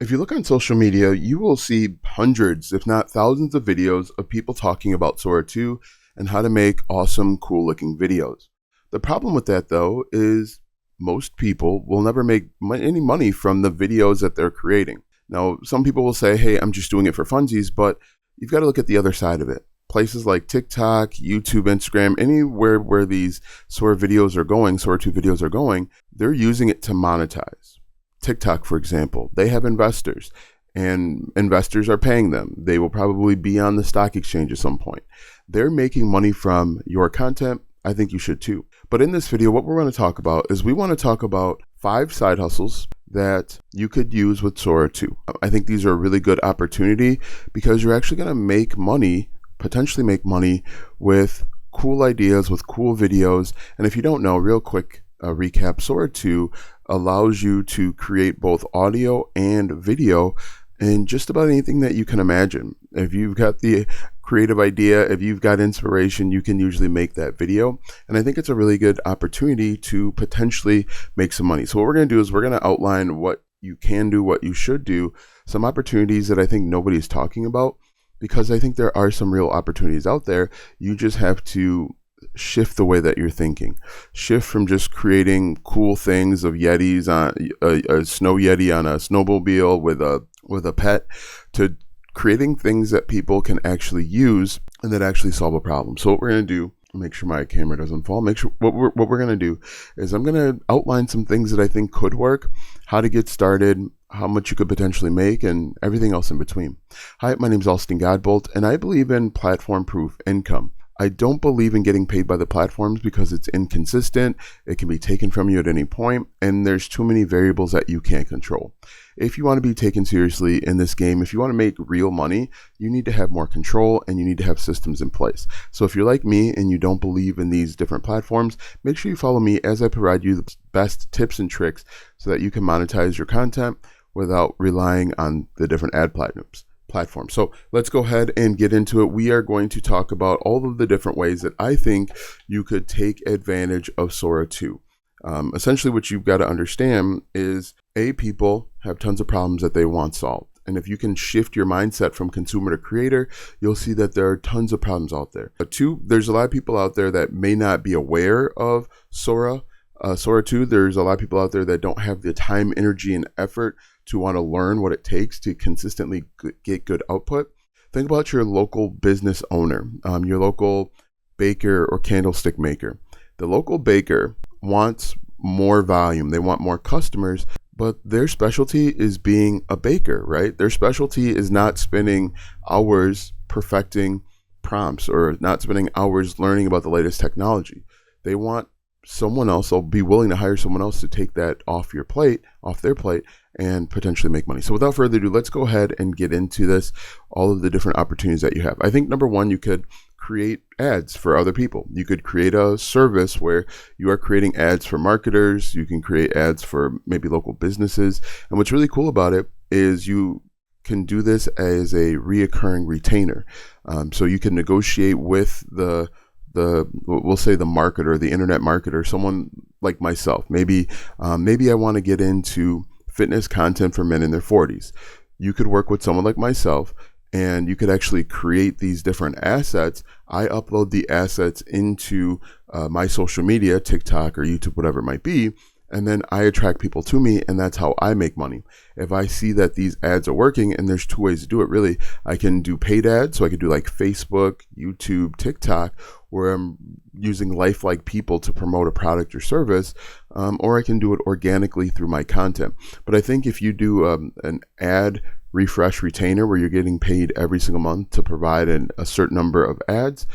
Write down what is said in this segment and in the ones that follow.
If you look on social media, you will see hundreds, if not thousands, of videos of people talking about Sora 2 and how to make awesome, cool looking videos. The problem with that, though, is most people will never make any money from the videos that they're creating. Now, some people will say, hey, I'm just doing it for funsies, but you've got to look at the other side of it. Places like TikTok, YouTube, Instagram, anywhere where these Sora videos are going, Sora 2 videos are going, they're using it to monetize. TikTok, for example, they have investors and investors are paying them. They will probably be on the stock exchange at some point. They're making money from your content. I think you should too. But in this video, what we're going to talk about is we want to talk about 5 side hustles that you could use with Sora 2. I think these are a really good opportunity because you're actually going to make money, potentially make money with cool ideas, with cool videos. And if you don't know, real quick recap, Sora 2 allows you to create both audio and video in just about anything that you can imagine. If you've got the creative idea, if you've got inspiration, you can usually make that video. And I think it's a really good opportunity to potentially make some money. So what we're going to do is we're going to outline what you can do, what you should do, some opportunities that I think nobody's talking about, because I think there are some real opportunities out there. You just have to shift the way that you're thinking. Shift from just creating cool things of Yetis on a snow Yeti on a snowmobile with a pet to creating things that people can actually use and that actually solve a problem. So what we're going to do, make sure my camera doesn't fall. Make sure what we're going to do is I'm going to outline some things that I think could work, how to get started, how much you could potentially make, and everything else in between. Hi, my name is Alston Godbolt, and I believe in platform proof income. I don't believe in getting paid by the platforms because it's inconsistent. It can be taken from you at any point, and there's too many variables that you can't control. If you want to be taken seriously in this game, if you want to make real money, you need to have more control and you need to have systems in place. So if you're like me and you don't believe in these different platforms, make sure you follow me as I provide you the best tips and tricks so that you can monetize your content without relying on the different ad platforms. So let's go ahead and get into it. We are going to talk about all of the different ways that I think you could take advantage of Sora 2. Essentially, what you've got to understand is people have tons of problems that they want solved. And if you can shift your mindset from consumer to creator, you'll see that there are tons of problems out there. 2, there's a lot of people out there that may not be aware of Sora 2. There's a lot of people out there that don't have the time, energy, and effort to want to learn what it takes to consistently get good output. Think about your local business owner, your local baker or candlestick maker. The local baker wants more volume. They want more customers, but their specialty is being a baker, right? Their specialty is not spending hours perfecting prompts or not spending hours learning about the latest technology. They want someone else, they'll be willing to hire someone else to take that off their plate, and potentially make money. So without further ado, let's go ahead and get into this, all of the different opportunities that you have. I think number one, you could create ads for other people. You could create a service where you are creating ads for marketers. You can create ads for maybe local businesses. And what's really cool about it is you can do this as a reoccurring retainer. So you can negotiate with we'll say the marketer, the internet marketer, someone like myself. Maybe I want to get into fitness content for men in their 40s. You could work with someone like myself and you could actually create these different assets. I upload the assets into my social media, TikTok or YouTube, whatever it might be. And then I attract people to me, and that's how I make money. If I see that these ads are working, and there's 2 ways to do it really, I can do paid ads. So I could do like Facebook, YouTube, TikTok, where I'm using lifelike people to promote a product or service, or I can do it organically through my content. But I think if you do an ad refresh retainer where you're getting paid every single month to provide a certain number of ads,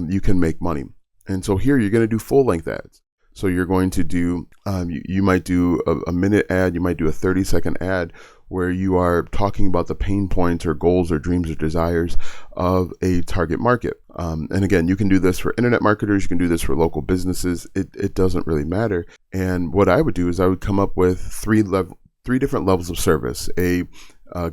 you can make money. And so here you're going to do full length ads. So you're going to do, you might do a minute ad, you might do a 30-second ad where you are talking about the pain points or goals or dreams or desires of a target market. And again, you can do this for internet marketers, you can do this for local businesses, it doesn't really matter. And what I would do is I would come up with 3 different levels of service, a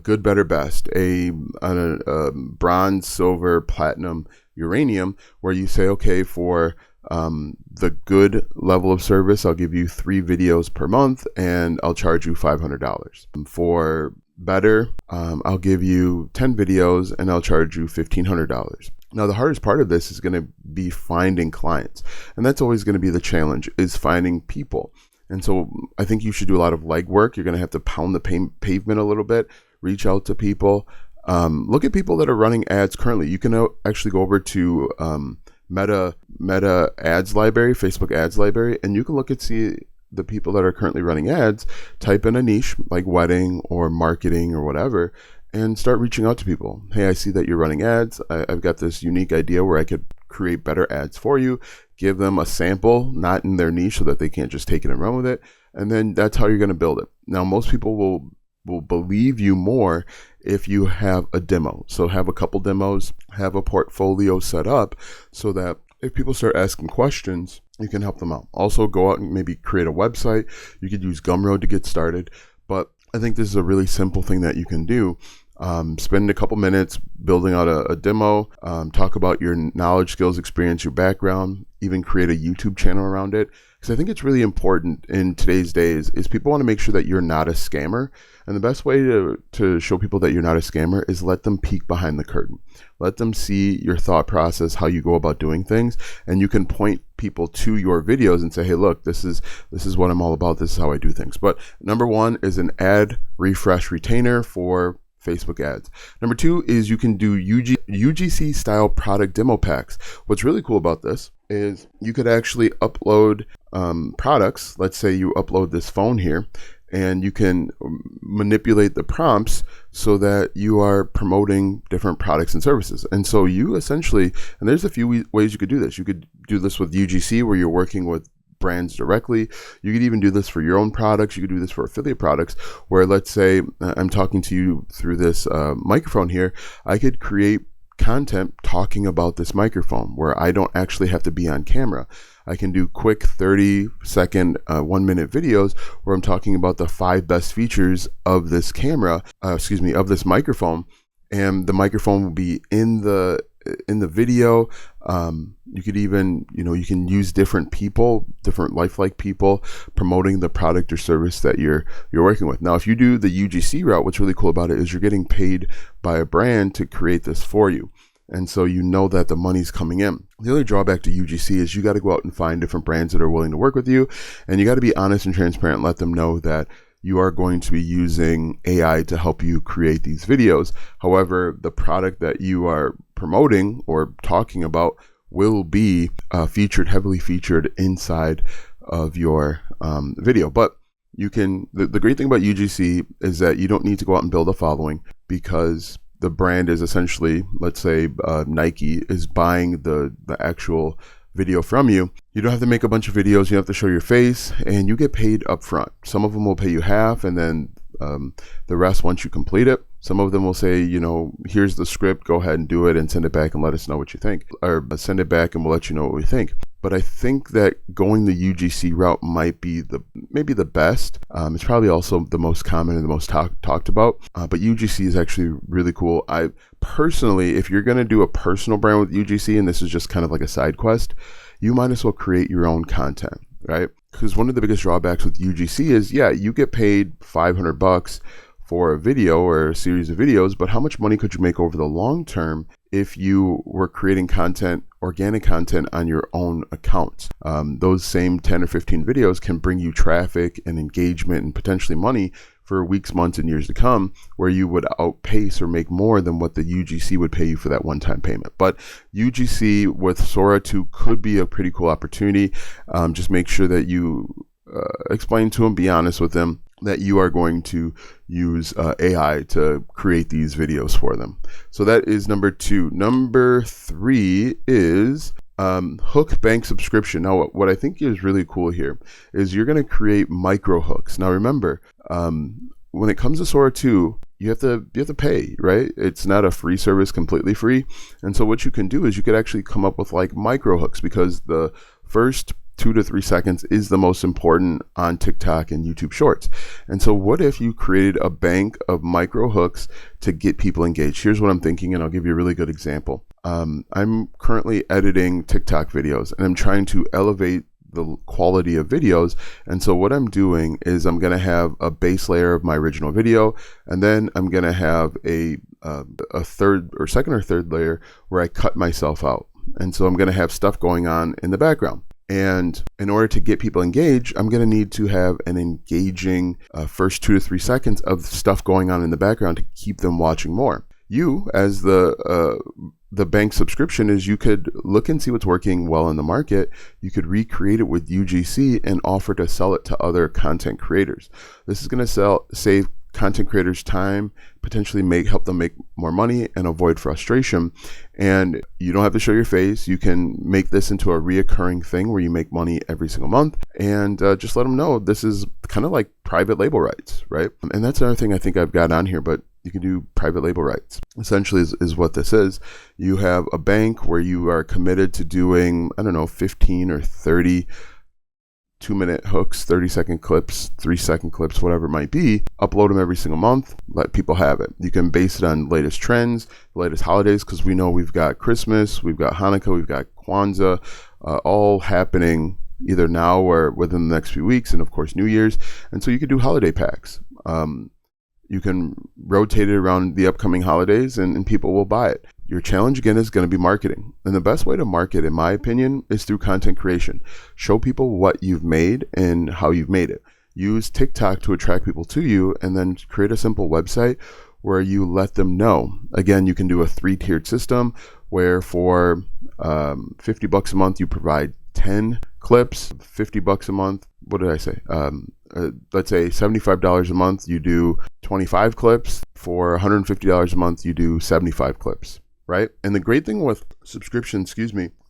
good, better, best, a bronze, silver, platinum, uranium, where you say, okay, for the good level of service, I'll give you 3 videos per month and I'll charge you $500. For better, I'll give you 10 videos and I'll charge you $1,500. Now, the hardest part of this is going to be finding clients. And that's always going to be the challenge, is finding people. And so I think you should do a lot of legwork. You're going to have to pound the pavement a little bit, reach out to people. Look at people that are running ads currently. You can actually go over to Meta ads library, Facebook ads library, and you can look and see the people that are currently running ads, type in a niche like wedding or marketing or whatever, and start reaching out to people. Hey, I see that you're running ads. I've got this unique idea where I could create better ads for you. Give them a sample, not in their niche, so that they can't just take it and run with it. And then that's how you're going to build it. Now, most people will believe you more if you have a demo. So have a couple demos, have a portfolio set up so that if people start asking questions, you can help them out. Also, go out and maybe create a website. You could use Gumroad to get started. But I think this is a really simple thing that you can do. Spend a couple minutes building out a demo, talk about your knowledge, skills, experience, your background, even create a YouTube channel around it. Because I think it's really important in today's days is people want to make sure that you're not a scammer. And the best way to show people that you're not a scammer is let them peek behind the curtain. Let them see your thought process, how you go about doing things. And you can point people to your videos and say, hey, look, this is what I'm all about. This is how I do things. But number one is an ad refresh retainer for Facebook ads. Number two is you can do UGC-style product demo packs. What's really cool about this is you could actually upload products. Let's say you upload this phone here, and you can manipulate the prompts so that you are promoting different products and services. And so you essentially, and there's a few ways you could do this. You could do this with UGC, where you're working with brands directly. You could even do this for your own products. You could do this for affiliate products, where let's say I'm talking to you through this microphone here. I could create content talking about this microphone where I don't actually have to be on camera. I can do quick 30-second, 1-minute videos where I'm talking about the 5 best features of this of this microphone, and the microphone will be in the video. You could even, you can use different people, different lifelike people promoting the product or service that you're working with. Now, if you do the UGC route, what's really cool about it is you're getting paid by a brand to create this for you. And so you know that the money's coming in. The other drawback to UGC is you got to go out and find different brands that are willing to work with you. And you got to be honest and transparent. Let them know that you are going to be using AI to help you create these videos. However, the product that you are promoting or talking about will be heavily featured inside of your video. But you can, the great thing about UGC is that you don't need to go out and build a following, because the brand is essentially, let's say Nike is buying the actual video from you. You don't have to make a bunch of videos. You have to show your face, and you get paid up front. Some of them will pay you half, and then the rest once you complete it. Some of them will say, here's the script, go ahead and do it and send it back and let us know what you think, or send it back and we'll let you know what we think. But I think that going the UGC route might be maybe the best. It's probably also the most common and the most talked about. But UGC is actually really cool. I personally, if you're going to do a personal brand with UGC, and this is just kind of like a side quest, you might as well create your own content, right? Because one of the biggest drawbacks with UGC is, you get paid $500 for a video or a series of videos, but how much money could you make over the long term if you were creating content, organic content on your own account? Those same 10 or 15 videos can bring you traffic and engagement and potentially money for weeks, months, and years to come, where you would outpace or make more than what the UGC would pay you for that one-time payment. But UGC with Sora 2 could be a pretty cool opportunity. Just make sure that you explain to them, be honest with them, that you are going to use AI to create these videos for them. So that is number 2. Number 3 is hook bank subscription. Now, what I think is really cool here is you're going to create micro hooks. Now, remember, when it comes to Sora 2, you have to pay, right? It's not a free service, completely free. And so what you can do is you could actually come up with like micro hooks, because the first 2 to 3 seconds is the most important on TikTok and YouTube Shorts. And so what if you created a bank of micro hooks to get people engaged? Here's what I'm thinking, and I'll give you a really good example. I'm currently editing TikTok videos, and I'm trying to elevate the quality of videos. And so what I'm doing is I'm going to have a base layer of my original video, and then I'm going to have a third or second or third layer where I cut myself out. And so I'm going to have stuff going on in the background. And in order to get people engaged, I'm going to need to have an engaging first 2 to 3 seconds of stuff going on in the background to keep them watching more. You, as the bank subscription, is you could look and see what's working well in the market. You could recreate it with UGC and offer to sell it to other content creators. This is going to save content creators time, potentially help them make more money and avoid frustration. And you don't have to show your face. You can make this into a reoccurring thing where you make money every single month, and just let them know this is kind of like private label rights, right? And that's another thing I think I've got on here, but you can do private label rights. Essentially is what this is. You have a bank where you are committed to doing, 15 or 30 2-minute hooks, 30-second clips, 3-second clips, whatever it might be. Upload them every single month. Let people have it. You can base it on latest trends, latest holidays, because we know we've got Christmas, we've got Hanukkah, we've got Kwanzaa, all happening either now or within the next few weeks, and of course New Year's. And so you could do holiday packs. You can rotate it around the upcoming holidays, and people will buy it. Your challenge, again, is going to be marketing. And the best way to market, in my opinion, is through content creation. Show people what you've made and how you've made it. Use TikTok to attract people to you, and then create a simple website where you let them know. Again, you can do a 3-tiered system where for $50 a month, you provide 10 clips. $50 a month, what did I say? Let's say $75 a month, you do 25 clips. For $150 a month, you do 75 clips, right? And the great thing with subscription,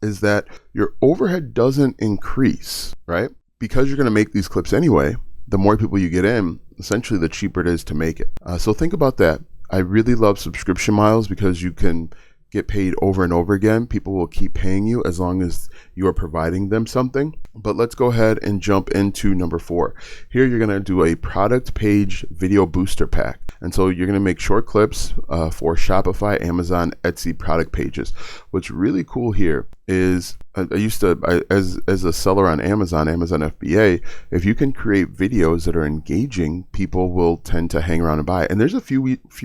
is that your overhead doesn't increase, right? Because you're going to make these clips anyway, the more people you get in, essentially the cheaper it is to make it. So think about that. I really love subscription miles because you can get paid over and over again. People will keep paying you as long as you are providing them something. But let's go ahead and jump into number 4. Here you're going to do a product page video booster pack. And so you're going to make short clips for Shopify, Amazon, Etsy product pages. What's really cool here is as a seller on Amazon FBA, if you can create videos that are engaging, people will tend to hang around and buy. And there's a few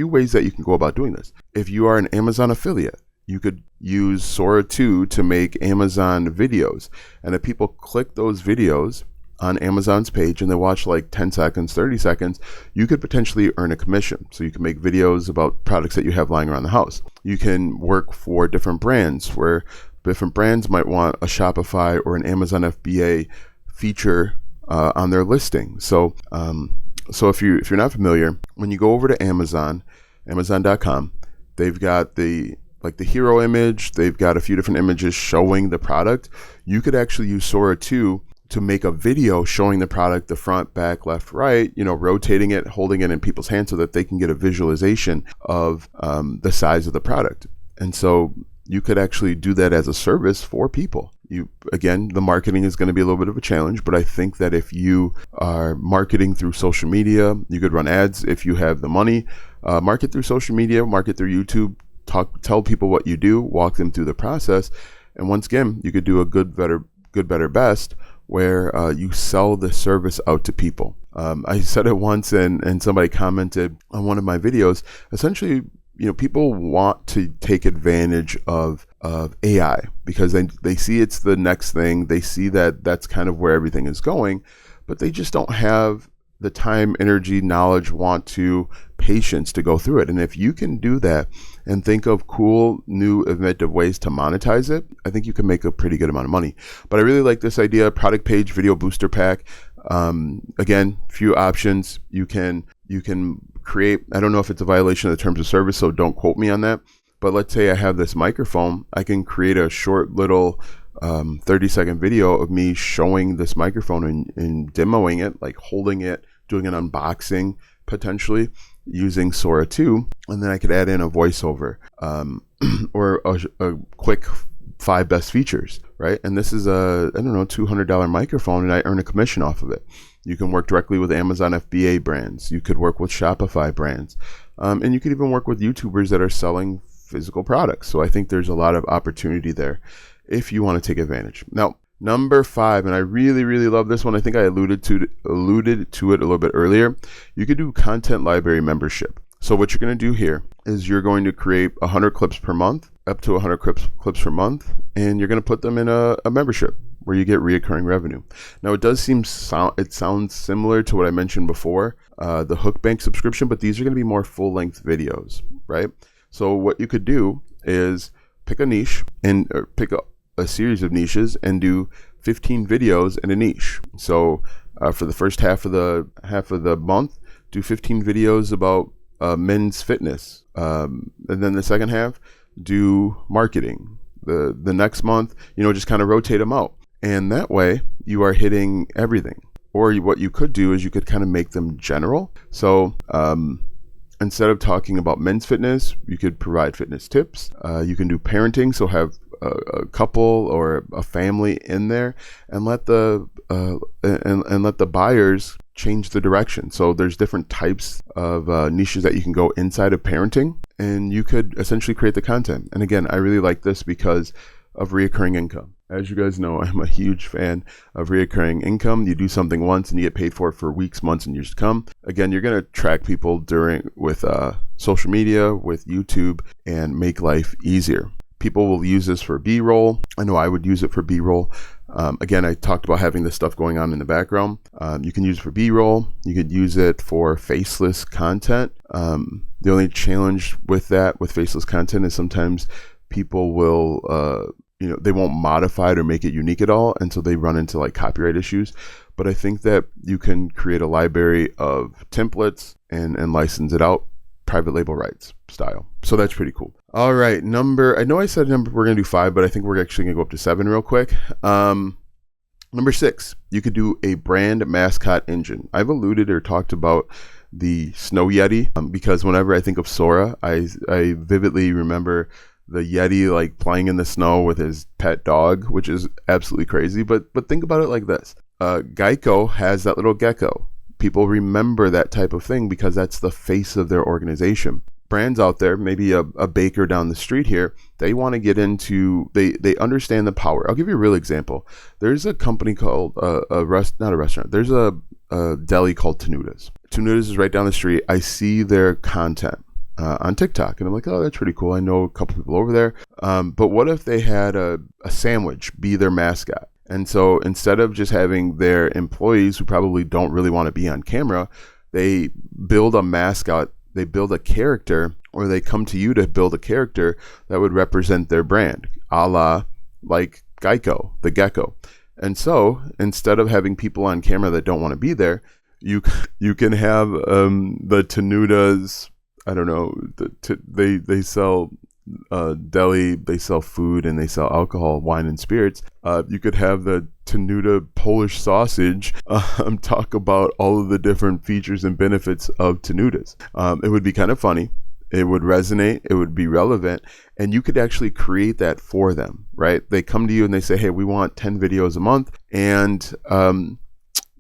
ways that you can go about doing this. If you are an Amazon affiliate, you could use Sora 2 to make Amazon videos. And if people click those videos on Amazon's page and they watch like 10 seconds, 30 seconds, you could potentially earn a commission. So you can make videos about products that you have lying around the house. You can work for different brands where different brands might want a Shopify or an Amazon FBA feature on their listing. So if you're not familiar, when you go over to Amazon.com, they've got the hero image. They've got a few different images showing the product. You could actually use Sora 2 to make a video showing the product, the front, back, left, right, rotating it, holding it in people's hands so that they can get a visualization of the size of the product. And so you could actually do that as a service for people. Again, the marketing is going to be a little bit of a challenge, but I think that if you are marketing through social media, you could run ads if you have the money, market through social media, market through YouTube, tell people what you do, walk them through the process. And once again, you could do a good, better, best, where you sell the service out to people. I said it once and somebody commented on one of my videos. Essentially, people want to take advantage of AI because they see it's the next thing. They see that that's kind of where everything is going, but they just don't have the time, energy, knowledge, patience to go through it. And if you can do that and think of cool, new, inventive ways to monetize it, I think you can make a pretty good amount of money. But I really like this idea, product page video booster pack. Again, few options. You can create, I don't know if it's a violation of the terms of service, so don't quote me on that. But let's say I have this microphone. I can create a short little 30-second video of me showing this microphone and demoing it, like holding it, doing an unboxing, potentially using Sora 2. And then I could add in a voiceover or a quick 5 best features, right? And this is a, $200 microphone, and I earn a commission off of it. You can work directly with Amazon FBA brands. You could work with Shopify brands. And you could even work with YouTubers that are selling physical products. So I think there's a lot of opportunity there if you want to take advantage. Now Number 5, and I really, really love this one. I think I alluded to it a little bit earlier. You could do content library membership. So what you're going to do here is you're going to create 100 clips per month, up to 100 clips per month, and you're going to put them in a membership where you get reoccurring revenue. Now, it sounds similar to what I mentioned before, the Hookbank subscription, but these are going to be more full-length videos, right? So what you could do is pick a niche or pick a series of niches and do 15 videos in a niche. So for the first half of the month, do 15 videos about men's fitness, and then the second half do marketing. The next month, just kind of rotate them out, and that way you are hitting everything. Or what you could do is you could kind of make them general. So instead of talking about men's fitness, you could provide fitness tips. You can do parenting, so have a couple or a family in there, and let the buyers change the direction. So there's different types of niches that you can go inside of parenting, and you could essentially create the content. And again, I really like this because of reoccurring income. As you guys know, I'm a huge fan of reoccurring income. You do something once and you get paid for it for weeks, months, and years to come. Again, you're going to track people with social media, with YouTube, and make life easier. People will use this for B-roll. I know I would use it for B-roll. Again, I talked about having this stuff going on in the background. You can use it for B-roll. You could use it for faceless content. The only challenge with faceless content is sometimes people will, they won't modify it or make it unique at all, and so they run into like copyright issues. But I think that you can create a library of templates and license it out, private label rights style. So that's pretty cool. All right, I know I said we're going to do 5, but I think we're actually going to go up to 7 real quick. Number 6, you could do a brand mascot engine. I've alluded or talked about the Snow Yeti because whenever I think of Sora, I vividly remember the Yeti like playing in the snow with his pet dog, which is absolutely crazy. But think about it like this. Geico has that little gecko. People remember that type of thing because that's the face of their organization. Brands out there, maybe a baker down the street here, they want to get into, they understand the power. I'll give you a real example. There's a company called, not a restaurant, there's a deli called Tenuda's. Tenuda's is right down the street. I see their content on TikTok, and I'm like, oh, that's pretty cool. I know a couple people over there. But what if they had a sandwich be their mascot? And so instead of just having their employees who probably don't really want to be on camera, they build a mascot, they build a character, or they come to you to build a character that would represent their brand, a la like Geico, the gecko. And so instead of having people on camera that don't want to be there, you can have the Tenuda's, I don't know, they sell deli, they sell food, and they sell alcohol, wine, and spirits. You could have the Tenuta Polish sausage talk about all of the different features and benefits of Tenutas. It would be kind of funny. It would resonate. It would be relevant. And you could actually create that for them, right? They come to you and they say, hey, we want 10 videos a month. And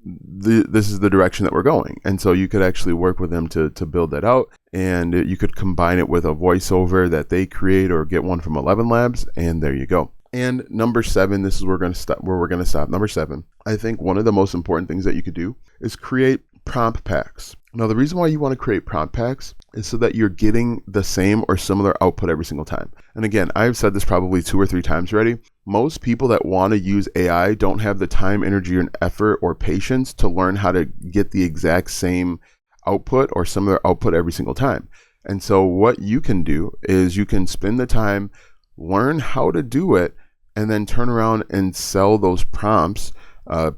this is the direction that we're going. And so you could actually work with them to build that out. And you could combine it with a voiceover that they create or get one from 11 Labs. And there you go. And number 7, this is where we're going to stop. Number 7, I think one of the most important things that you could do is create prompt packs. Now, the reason why you want to create prompt packs is so that you're getting the same or similar output every single time. And again, I've said this probably 2 or 3 times already. Most people that want to use AI don't have the time, energy, and effort or patience to learn how to get the exact same output or similar output every single time. And so what you can do is you can spend the time, learn how to do it, and then turn around and sell those prompts,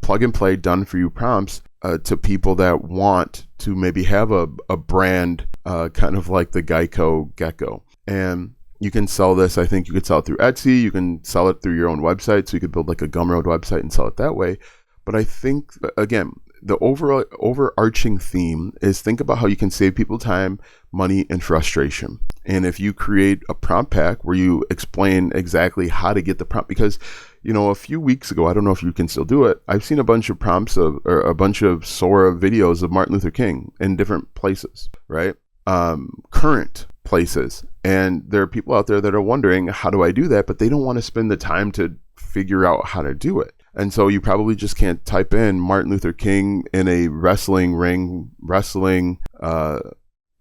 plug and play done for you prompts to people that want to maybe have a brand kind of like the Geico gecko. And you can sell this. I think you could sell it through Etsy. You can sell it through your own website. So you could build like a Gumroad website and sell it that way. But I think, again, the overarching theme is think about how you can save people time, money, and frustration. And if you create a prompt pack where you explain exactly how to get the prompt, because, a few weeks ago, I don't know if you can still do it, I've seen a bunch of prompts or a bunch of Sora videos of Martin Luther King in different places, right? Current places. And there are people out there that are wondering, how do I do that? But they don't want to spend the time to figure out how to do it. And so you probably just can't type in Martin Luther King in a wrestling ring, wrestling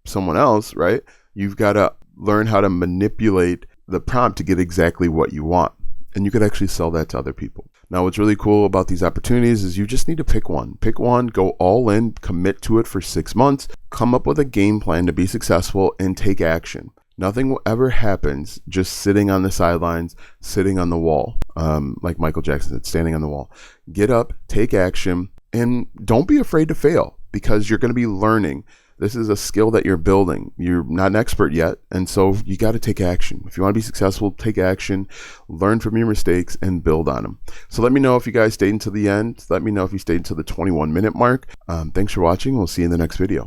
someone else, right? You've got to learn how to manipulate the prompt to get exactly what you want. And you could actually sell that to other people. Now, what's really cool about these opportunities is you just need to pick one. Pick one, go all in, commit to it for 6 months, come up with a game plan to be successful, and take action. Nothing will ever happens just sitting on the sidelines, sitting on the wall, like Michael Jackson said, standing on the wall. Get up, take action, and don't be afraid to fail, because you're going to be learning. This is a skill that you're building. You're not an expert yet, and so you got to take action. If you want to be successful, take action, learn from your mistakes, and build on them. So let me know if you guys stayed until the end. Let me know if you stayed until the 21-minute mark. Thanks for watching. We'll see you in the next video.